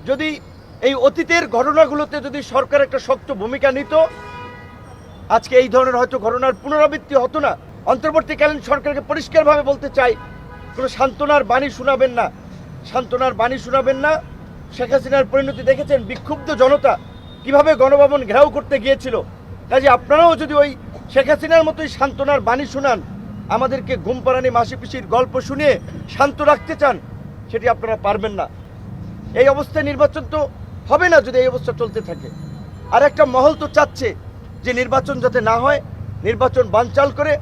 যদি এই অতীতের ঘটনাগুলোতে যদি সরকার একটা শক্ত ভূমিকা নিত, আজকে এই ধরনের হয়তো ঘটনার পুনরাবৃত্তি হতো না। অন্তর্বর্তীকালীন সরকারকে পরিষ্কারভাবে বলতে চাই, কোনো সান্ত্বনার বাণী শোনাবেন না, সান্ত্বনার বাণী শোনাবেন না। শেখ হাসিনার পরিণতি দেখেছেন, বিক্ষুব্ধ জনতা কিভাবে গণভবন ঘেরাও করতে গিয়েছিল। কাজে আপনারাও যদি ওই শেখ হাসিনার মতোই সান্ত্বনার বাণী শোনান, আমাদেরকে ঘুমপাড়ানি মাসি পিসির গল্প শুনিয়ে শান্ত রাখতে চান, সেটি আপনারা পারবেন না। এই অবস্থায় নির্বাচন তো হবে না যদি এই অবস্থা চলতে থাকে। আর একটা মহল তো চাচ্ছে যে নির্বাচন যাতে না হয়, নির্বাচন বানচাল করে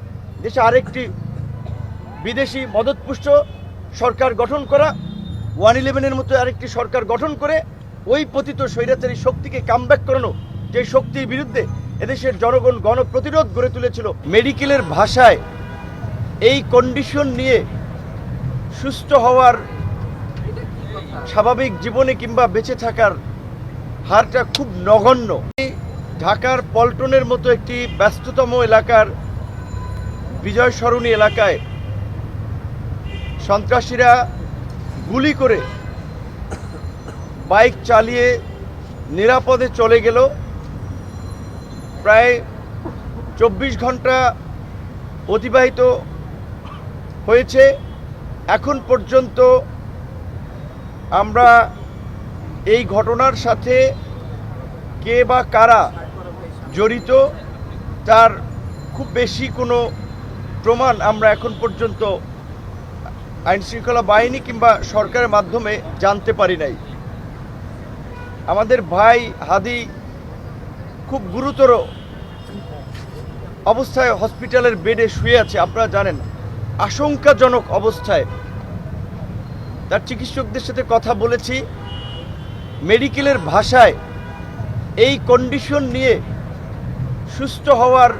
দেশে আরেকটি বিদেশি মদতপুষ্ট সরকার গঠন করা, 111-এর মতো আরেকটি সরকার গঠন করে ওই পতিত স্বৈরাচারী শক্তিকে কামব্যাক করানো, যে শক্তির বিরুদ্ধে এদেশের জনগণ গণপ্রতিরোধ গড়ে তুলেছিল। মেডিকেলের ভাষায় এই কন্ডিশন নিয়ে সুস্থ হওয়ার, স্বাভাবিক জীবনে কিংবা বেঁচে থাকার হারটা খুব নগণ্য। ঢাকার পল্টনের মতো একটি ব্যস্ততম এলাকার বিজয় সরণি এলাকায় সন্ত্রাসীরা গুলি করে বাইক চালিয়ে নিরাপদে চলে গেল। প্রায় 24 ঘন্টা অতিবাহিত হয়েছে, এখন পর্যন্ত আমরা এই ঘটনার সাথে কে বা কারা জড়িত তার খুব বেশি কোনো প্রমাণ আমরা এখন পর্যন্ত আইনশৃঙ্খলা বাহিনী কিংবা সরকারের মাধ্যমে জানতে পারি নাই। আমাদের ভাই হাদি খুব গুরুতর অবস্থায় হসপিটালের বেডে শুয়ে আছে, আপনারা জানেন, আশঙ্কাজনক অবস্থায়। তার চিকিৎসকদের সাথে কথা বলেছি, মেডিকেলের ভাষায় এই কন্ডিশন নিয়ে সুস্থ হওয়ার,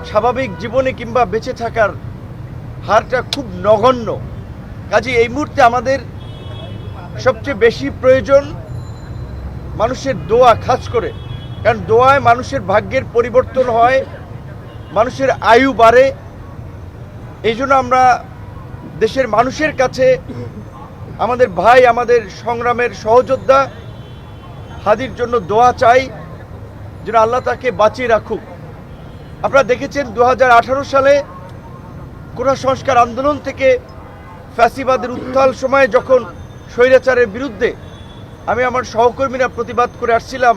স্বাভাবিক জীবনে কিংবা বেঁচে থাকার হারটা খুব নগণ্য। কাজে এই মুহূর্তে আমাদের সবচেয়ে বেশি প্রয়োজন মানুষের দোয়া, খাস করে, কারণ দোয়ায় মানুষের ভাগ্যের পরিবর্তন হয়, মানুষের আয়ু বাড়ে। এই জন্য আমরা দেশের মানুষের কাছে আমাদের ভাই, আমাদের সংগ্রামের সহযোদ্ধা হাদির জন্য দোয়া চাই, যেন আল্লাহ তাকে বাঁচিয়ে রাখুক। আপনারা দেখেছেন 2018 সালে কোটা সংস্কার আন্দোলন থেকে ফ্যাসিবাদের উত্থাল সময়ে যখন স্বৈরাচারের বিরুদ্ধে আমি আমার সহকর্মীরা প্রতিবাদ করে আসছিলাম,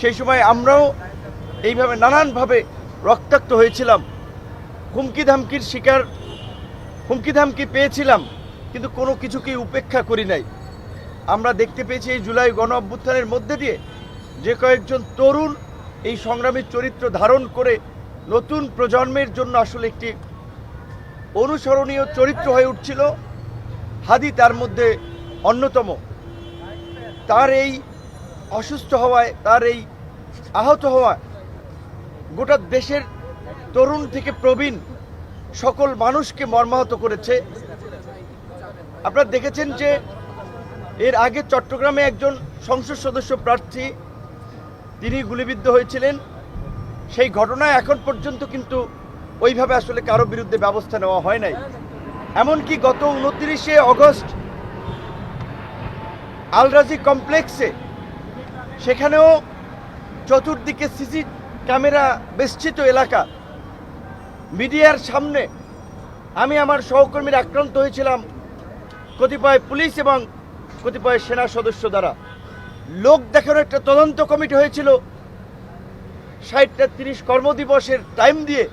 সেই সময় আমরাও এইভাবে নানানভাবে রক্তাক্ত হয়েছিলাম, হুমকি ধামকির শিকার, হুমকি ধামকি পেয়েছিলাম, কিন্তু কোনো কিছুকেই উপেক্ষা করি নাই। আমরা দেখতে পেয়েছি এই জুলাই গণ অভ্যুত্থানের মধ্যে দিয়ে যে কয়েকজন তরুণ এই সংগ্রামী চরিত্র ধারণ করে নতুন প্রজন্মের জন্য আসলে একটি অনুসরণীয় চরিত্র হয়ে উঠছিল। হাদি তার মধ্যে অন্যতম। তার এই অসুস্থ হওয়ায়, তার এই আহত হওয়া গোটা দেশের তরুণ থেকে প্রবীণ সকল মানুষকে মর্মাহত করেছে। আপনারা দেখেছেন যে এর আগে চট্টগ্রামে একজন সংসদ সদস্য প্রার্থী তিনি গুলিবিদ্ধ হয়েছিলেন। সেই ঘটনায় এখন পর্যন্ত কিন্তু ওইভাবে আসলে কারো বিরুদ্ধে ব্যবস্থা নেওয়া হয় নাই। এমনকি গত 29শে অগস্ট আল রাজি কমপ্লেক্সে, সেখানেও চতুর্দিকে সিসি ক্যামেরা বেষ্টিত এলাকা, মিডিয়ার সামনে আমি আমার সহকর্মীরা আক্রান্ত হয়েছিলাম কতিপয় পুলিশ এবং কতিপয় সেনা সদস্য দ্বারা। লোক দেখানোর একটা তদন্ত কমিটি হয়েছিল 60-30 কর্মদিবসের টাইম দিয়ে,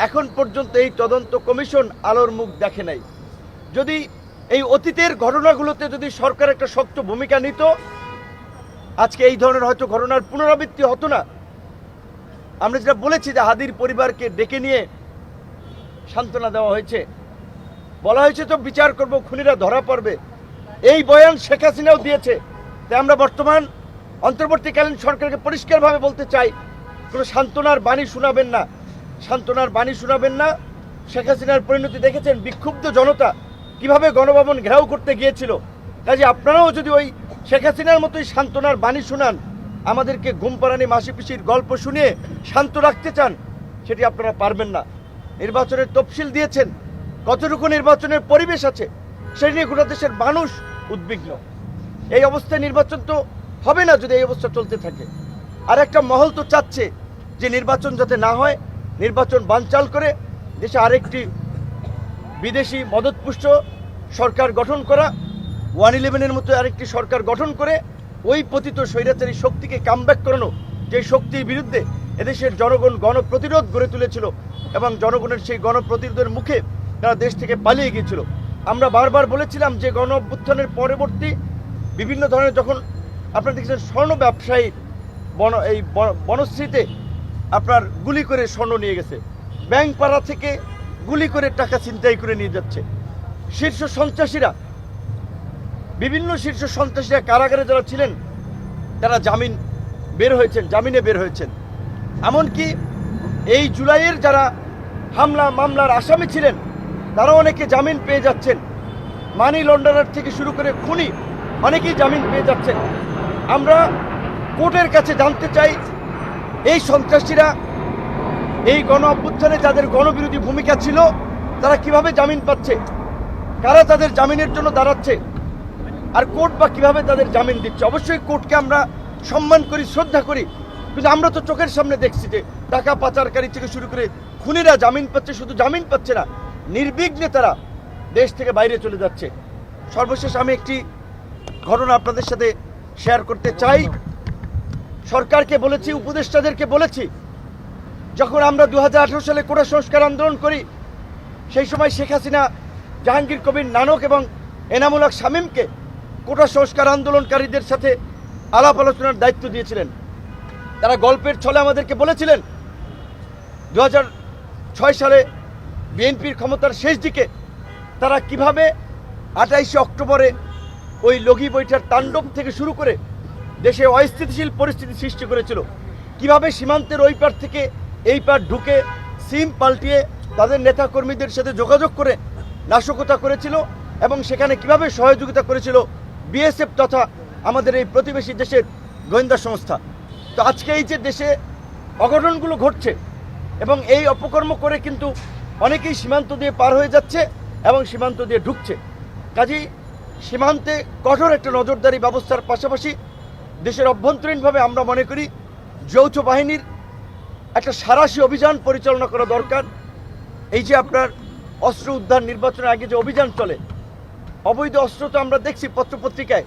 এখন পর্যন্ত এই তদন্ত কমিশন আলোর মুখ দেখে নাই। যদি এই অতীতের ঘটনাগুলোতে যদি সরকার একটা শক্ত ভূমিকা নিত, আজকে এই ধরনের হয়তো ঘটনার পুনরাবৃত্তি হতো না। আমরা যেটা বলেছি যে হাদির পরিবারকে ডেকে নিয়ে সান্ত্বনা দেওয়া হয়েছে, বলা হয়েছে তো বিচার করব, খুনিরা ধরা পড়বে, এই বয়ান শেখ হাসিনাও দিয়েছে। তাই আমরা বর্তমান অন্তর্বর্তীকালীন সরকারকে পরিষ্কারভাবে বলতে চাই, কোনো সান্ত্বনার বাণী শোনাবেন না, সান্ত্বনার বাণী শোনাবেন না। শেখ হাসিনার পরিণতি দেখেছেন, বিক্ষুব্ধ জনতা কিভাবে গণভবন ঘেরাও করতে গিয়েছিল। কাজে আপনারাও যদি ওই শেখ হাসিনার মতোই সান্ত্বনার বাণী শোনান, আমাদেরকে ঘুমপাড়ানি মাসি পিসির গল্প শুনিয়ে শান্ত রাখতে চান, সেটি আপনারা পারবেন না। নির্বাচনের তফসিল দিয়েছেন, কতটুকু নির্বাচনের পরিবেশ আছে সেই নিয়ে গোটা দেশের মানুষ উদ্বিগ্ন। এই অবস্থায় নির্বাচন তো হবে না যদি এই অবস্থা চলতে থাকে। আর একটা মহল তো চাচ্ছে যে নির্বাচন যাতে না হয়, নির্বাচন বানচাল করে দেশে আরেকটি বিদেশি মদতপুষ্ট সরকার গঠন করা, 111-এর মতো আরেকটি সরকার গঠন করে ওই পতিত স্বৈরাচারী শক্তিকে কামব্যাক করানো, যে শক্তির বিরুদ্ধে এদেশের জনগণ গণপ্রতিরোধ গড়ে তুলেছিল এবং জনগণের সেই গণপ্রতিরোধের মুখে তারা দেশ থেকে পালিয়ে গিয়েছিল। আমরা বারবার বলেছিলাম যে গণ অভ্যুত্থানের পরবর্তী বিভিন্ন ধরনের, যখন আপনারা দেখছেন স্বর্ণ ব্যবসায়ী বনশ্রীতে আপনার গুলি করে স্বর্ণ নিয়ে গেছে, ব্যাংক পাড়া থেকে গুলি করে টাকা ছিনতাই করে নিয়ে যাচ্ছে, শীর্ষ সন্ত্রাসীরা, বিভিন্ন শীর্ষ সন্ত্রাসীরা কারাগারে যারা ছিলেন তারা জামিনে বের হয়েছেন। এমনকি এই জুলাইয়ের যারা মামলার আসামি ছিলেন তারা অনেকে জামিন পেয়ে যাচ্ছেন, মানি লন্ডারার থেকে শুরু করে খুনি অনেকেই জামিন পেয়ে যাচ্ছেন। আমরা কোর্টের কাছে জানতে চাই এই সন্ত্রাসীরা এই গণ অভ্যুত্থানে যাদের গণবিরোধী ভূমিকা ছিল তারা কিভাবে জামিন পাচ্ছে, কারা তাদের জামিনের জন্য দাঁড়াচ্ছে, আর কোর্ট বা কিভাবে তাদের জামিন দিচ্ছে। অবশ্যই কোর্টকে আমরা সম্মান করি, শ্রদ্ধা করি, কিন্তু আমরা তো চোখের সামনে দেখছি যে টাকা পাচারকারী থেকে শুরু করে খুনিরা জামিন পাচ্ছে, শুধু জামিন পাচ্ছে না, নির্বিঘ্নে তারা দেশ থেকে বাইরে চলে যাচ্ছে। সর্বশেষ আমি একটি ঘটনা আপনাদের সাথে শেয়ার করতে চাই। সরকারকে বলেছি, উপদেষ্টাদেরকে বলেছি, যখন আমরা 2018 সালে কোটা সংস্কার আন্দোলন করি সেই সময় শেখ হাসিনা জাহাঙ্গীর কবির নানক এবং এনামুল হক শামীমকে কোটা সংস্কার আন্দোলনকারীদের সাথে আলাপ আলোচনার দায়িত্ব দিয়েছিলেন। তারা গল্পের ছলে আমাদেরকে বলেছিলেন 2006 সালে বিএনপির ক্ষমতার শেষ দিকে তারা কিভাবে 28শে অক্টোবরে ওই লগি বৈঠার তাণ্ডব থেকে শুরু করে দেশে অস্থিতিশীল পরিস্থিতি সৃষ্টি করেছিল, কিভাবে সীমান্তের ওই পার থেকে এই পার ঢুকে সিম পাল্টিয়ে তাদের নেতাকর্মীদের সাথে যোগাযোগ করে নাশকতা করেছিল এবং সেখানে কিভাবে সহযোগিতা করেছিল বিএসএফ তথা আমাদের এই প্রতিবেশী দেশের গোয়েন্দা সংস্থা। তো আজকে এই যে দেশে অঘটনগুলো ঘটছে এবং এই অপকর্ম করে কিন্তু অনেকেই সীমান্ত দিয়ে পার হয়ে যাচ্ছে এবং সীমান্ত দিয়ে ঢুকছে। কাজেই সীমান্তে কঠোর একটা নজরদারি ব্যবস্থার পাশাপাশি দেশের অভ্যন্তরীণভাবে আমরা মনে করি যৌথ বাহিনীর একটা সাঁড়াশি অভিযান পরিচালনা করা দরকার। এই যে আপনার অস্ত্র উদ্ধার, নির্বাচনের আগে যে অভিযান চলে, অবৈধ অস্ত্র তো আমরা দেখছি পত্রপত্রিকায়,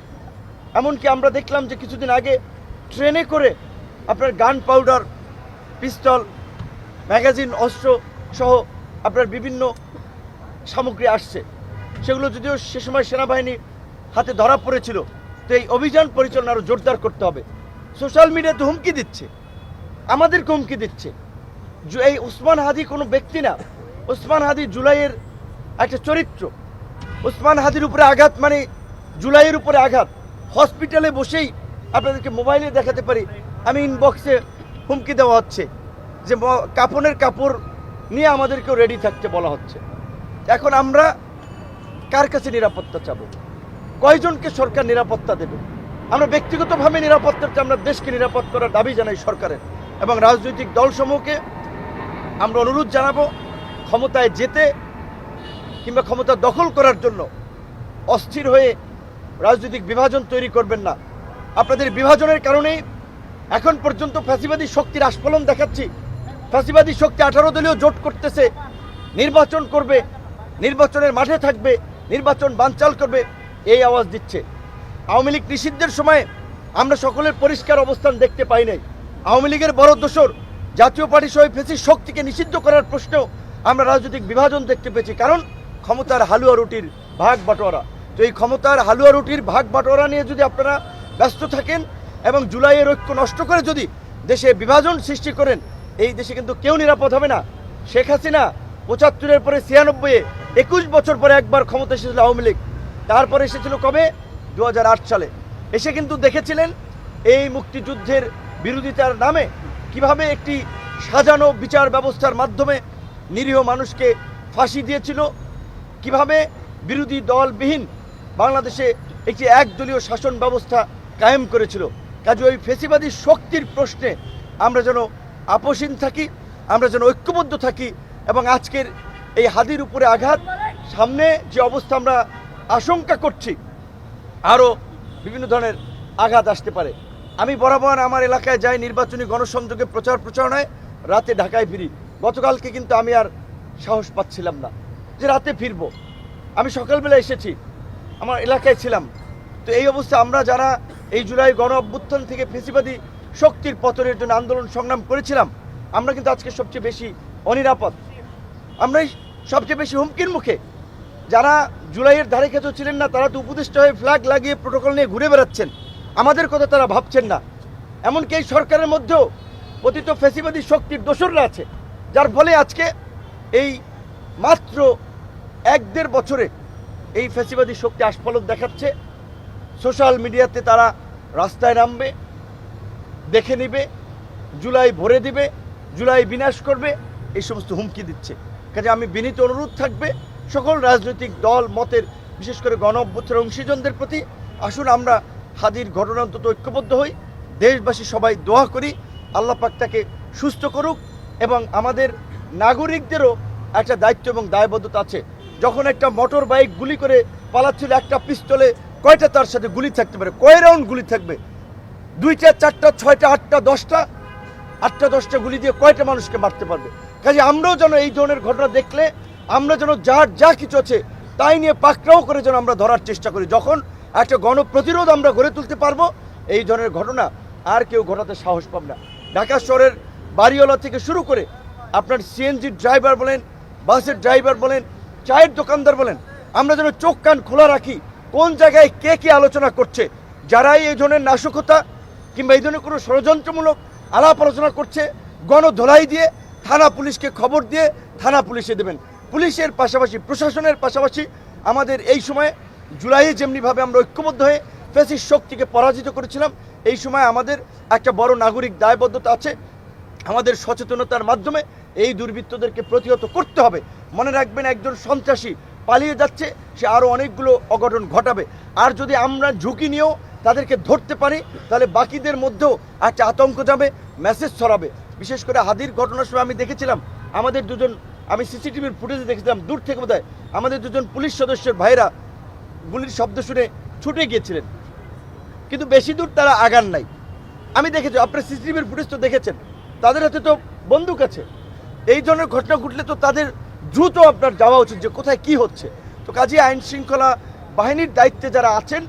এমনকি আমরা দেখলাম যে কিছুদিন আগে ট্রেনে করে আপনার গান পাউডার, পিস্তল, ম্যাগাজিন, অস্ত্র সহ আপনার বিভিন্ন সামগ্রী আসছে। সেগুলো যদিও সে সময় সেনাবাহিনী হাতে ধরা পড়েছিল। তো এই অভিযান পরিচালনা আরও জোরদার করতে হবে। সোশ্যাল মিডিয়াতে হুমকি দিচ্ছে, আমাদেরকে হুমকি দিচ্ছে। এই ওসমান হাদি কোনো ব্যক্তি না, ওসমান হাদি জুলাইয়ের একটা চরিত্র। ওসমান হাদির উপরে আঘাত মানে জুলাইয়ের উপরে আঘাত। হসপিটালে বসেই আপনাদেরকে মোবাইলে দেখাতে পারি, আমি ইনবক্সে হুমকি দেওয়া হচ্ছে যে কাপড়ের কাপড় নিয়ে আমাদেরকেও রেডি থাকতে বলা হচ্ছে। এখন আমরা কার কাছে নিরাপত্তা চাবো? কয়জনকে সরকার নিরাপত্তা দেবে? আমরা ব্যক্তিগতভাবে নিরাপত্তা চাই, আমরা দেশকে নিরাপদ করার দাবি জানাই সরকারের এবং রাজনৈতিক দলসমূহকে আমরা অনুরোধ জানাবো ক্ষমতায় যেতে কিংবা ক্ষমতা দখল করার জন্য অস্থির হয়ে রাজনৈতিক বিভাজন তৈরি করবেন না। আপনাদের বিভাজনের কারণেই এখন পর্যন্ত ফ্যাসিবাদী শক্তির আস্ফলন দেখাচ্ছি। ফ্যাসিবাদী শক্তি 18 দলীয় জোট করতেছে, নির্বাচন করবে, নির্বাচনের মাঠে থাকবে, নির্বাচন বানচাল করবে, এই আওয়াজ দিচ্ছে। আওয়ামী লীগ নিষিদ্ধের সময় আমরা সকলের পরিষ্কার অবস্থান দেখতে পাই নাই। আওয়ামী লীগের বড় দোসর জাতীয় পার্টি সহ ফ্যাসিস্ট শক্তিকে নিষিদ্ধ করার প্রশ্নেও আমরা রাজনৈতিক বিভাজন দেখতে পেয়েছি, কারণ ক্ষমতার হালুয়া রুটির ভাগ বাটোয়ারা। তো এই ক্ষমতার হালুয়া রুটির ভাগ বাটোয়ারা নিয়ে যদি আপনারা ব্যস্ত থাকেন এবং জুলাইয়ের ঐক্য নষ্ট করে যদি দেশে বিভাজন সৃষ্টি করেন, এই দেশে কিন্তু কেউ নিরাপদ হবে না। শেখ হাসিনা 75-এর পরে 96-এ 21 বছর পরে একবার ক্ষমতা এসেছিল আওয়ামী লীগ, তারপরে এসেছিল কবে? 2008 সালে। এসে কিন্তু দেখেছিলেন এই মুক্তিযুদ্ধের বিরোধিতার নামে কিভাবে একটি সাজানো বিচার ব্যবস্থার মাধ্যমে নিরীহ মানুষকে ফাঁসি দিয়েছিল, কিভাবে বিরোধী দলবিহীন বাংলাদেশে একটি একদলীয় শাসন ব্যবস্থা কায়েম করেছিল। কাজে ওই ফেসিবাদী শক্তির প্রশ্নে আমরা যেন আপোষহীন থাকি, আমরা যেন ঐক্যবদ্ধ থাকি এবং আজকের এই হাদির উপরে আঘাত, সামনে যে অবস্থা আমরা আশঙ্কা করছি আরও বিভিন্ন ধরনের আঘাত আসতে পারে। আমি বরাবর আমার এলাকায় যাই, নির্বাচনী গণসংযোগে প্রচার প্রচারণায়, রাতে ঢাকায় ফিরি। গতকালকে কিন্তু আমি আর সাহস পাচ্ছিলাম না যে রাতে ফিরবো। আমি সকালবেলা এসেছি, আমার এলাকায় ছিলাম। তো এই অবস্থা আমরা যারা এই জুলাই গণ অভ্যুত্থান থেকে ফেসিবাদী শক্তির পতনের জন্য আন্দোলন সংগ্রাম করেছিলাম, আমরা কিন্তু আজকে সবচেয়ে বেশি অনিরাপদ, আমরাই সবচেয়ে বেশি হুমকির মুখে। যারা জুলাইয়ের ধারে কাছেও ছিলেন না, তারা তো উপদেষ্টা হয়ে ফ্ল্যাগ লাগিয়ে প্রোটোকল নিয়ে ঘুরে বেড়াচ্ছেন, আমাদের কথা তারা ভাবছেন না। এমনকি এই সরকারের মধ্যেও পতিত ফেসিবাদী শক্তির দোসররা আছে, যার ফলে আজকে এই মাত্র 1-1.5 বছরে এই ফেসিবাদী শক্তি আস্ফলন দেখাচ্ছে। সোশ্যাল মিডিয়াতে তারা রাস্তায় নামবে, দেখে নিবে, জুলাই ভরে দিবে, জুলাই বিনাশ করবে, এই সমস্ত হুমকি দিচ্ছে। কাজে আমি বিনীত অনুরোধ থাকবে সকল রাজনৈতিক দল মতের, বিশেষ করে গণ অভ্যুত্থানের অংশীজনদের প্রতি, আসুন আমরা হাদির ঘটনা অন্তত ঐক্যবদ্ধ হই, দেশবাসী সবাই দোয়া করি আল্লাহ পাক তাকে সুস্থ করুক। এবং আমাদের নাগরিকদেরও একটা দায়িত্ব এবং দায়বদ্ধতা আছে। যখন একটা মোটর বাইক গুলি করে পালাচ্ছিল, একটা পিস্তলে কয়টা তার সাথে গুলি থাকতে পারে, কয় রাউন্ড গুলি থাকবে? 2টা 4টা 6টা 8টা 10টা, 8টা 10টা গুলি দিয়ে কয়টা মানুষকে মারতে পারবে? কাজে আমরাও যেন এই ধরনের ঘটনা দেখলে আমরা যেন যার যা কিছু আছে তাই নিয়ে পাকড়াও করে যেন আমরা ধরার চেষ্টা করি। যখন একটা গণপ্রতিরোধ আমরা গড়ে তুলতে পারবো, এই ধরনের ঘটনা আর কেউ ঘটাতে সাহস পাবে না। ঢাকা শহরের বাড়িওয়ালা থেকে শুরু করে আপনার সিএনজির ড্রাইভার বলেন, বাসের ড্রাইভার বলেন, চায়ের দোকানদার বলেন, আমরা যেন চোখ কান খোলা রাখি কোন জায়গায় কে কি আলোচনা করছে। যারাই এই ধরনের নাশকতা কিংবা এই ধরনের কোনো ষড়যন্ত্রমূলক আলাপ আলোচনা করছে, গণধোলাই দিয়ে থানা পুলিশকে খবর দিয়ে থানা পুলিশে দেবেন। পুলিশের পাশাপাশি প্রশাসনের পাশাপাশি আমাদের এই সময়ে জুলাইয়ে যেমনিভাবে আমরা ঐক্যবদ্ধ হয়ে ফ্যাসিস্ট শক্তিকে পরাজিত করেছিলাম, এই সময় আমাদের একটা বড় নাগরিক দায়বদ্ধতা আছে। আমাদের সচেতনতার মাধ্যমে এই দুর্বৃত্তদেরকে প্রতিহত করতে হবে। মনে রাখবেন, একজন সন্ত্রাসী পালিয়ে যাচ্ছে, সে আরও অনেকগুলো অঘটন ঘটাবে। আর যদি আমরা ঝুঁকি নিয়েও তাদেরকে ধরতে পারি, তাহলে বাকিদের মধ্যেও একটা আতঙ্ক যাবে, মেসেজ ছড়াবে। বিশেষ করে হাদির ঘটনার সময় আমি দেখেছিলাম আমাদের দুজন, আমি সিসিটিভির ফুটেজে দেখেছিলাম দূর থেকে বোধহয় আমাদের দুজন পুলিশ সদস্যের ভাইরা গুলির শব্দ শুনে ছুটে গিয়েছিলেন, কিন্তু বেশি দূর তারা আগান নাই। আমি দেখেছি, আপনার সিসিটিভির ফুটেজ তো দেখেছেন, তাদের হাতে তো বন্দুক আছে। এই ধরনের ঘটনা ঘটলে তো তাদের দ্রুত আপনার যাওয়া উচিত যে কোথায় কি হচ্ছে। তো কাজে আইন শৃঙ্খলা বাহিনীর দায়িত্বে যারা আছেন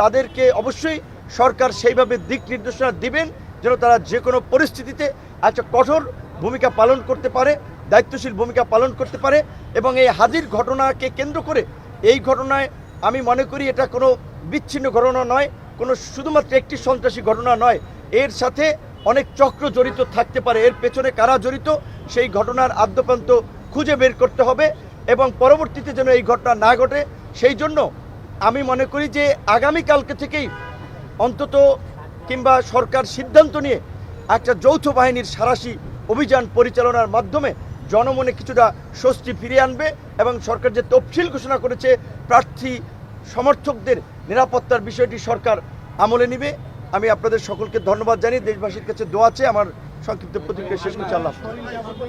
তাদেরকে অবশ্যই সরকার সেইভাবে দিক নির্দেশনা দিবেন যেন তারা যে কোনো পরিস্থিতিতে একটা কঠোর ভূমিকা পালন করতে পারে, দায়িত্বশীল ভূমিকা পালন করতে পারে। এবং এই হাদির ঘটনাকে কেন্দ্র করে, এই ঘটনায় আমি মনে করি এটা কোনো বিচ্ছিন্ন ঘটনা নয়, কোনো শুধুমাত্র একটি সন্ত্রাসী ঘটনা নয়, এর সাথে অনেক চক্র জড়িত থাকতে পারে। এর পেছনে কারা জড়িত সেই ঘটনার আদ্যপ্রান্ত খুঁজে বের করতে হবে এবং পরবর্তীতে যেন এই ঘটনা না ঘটে, সেই জন্য আমি মনে করি যে আগামীকালকে থেকেই অন্তত কিংবা সরকার সিদ্ধান্ত নিয়ে একটা যৌথ বাহিনীর সাঁড়াশি অভিযান পরিচালনার মাধ্যমে জনমনে কিছুটা স্বস্তি ফিরিয়ে আনবে এবং সরকার যে তফসিল ঘোষণা করেছে প্রার্থী সমর্থকদের নিরাপত্তার বিষয়টি সরকার আমলে নেবে। আমি আপনাদের সকলকে ধন্যবাদ জানিয়ে দেশবাসীর কাছে দোয়া চেয়ে আমার সংক্ষিপ্ত প্রতিক্রিয়া শেষ করছি। আল্লাহ।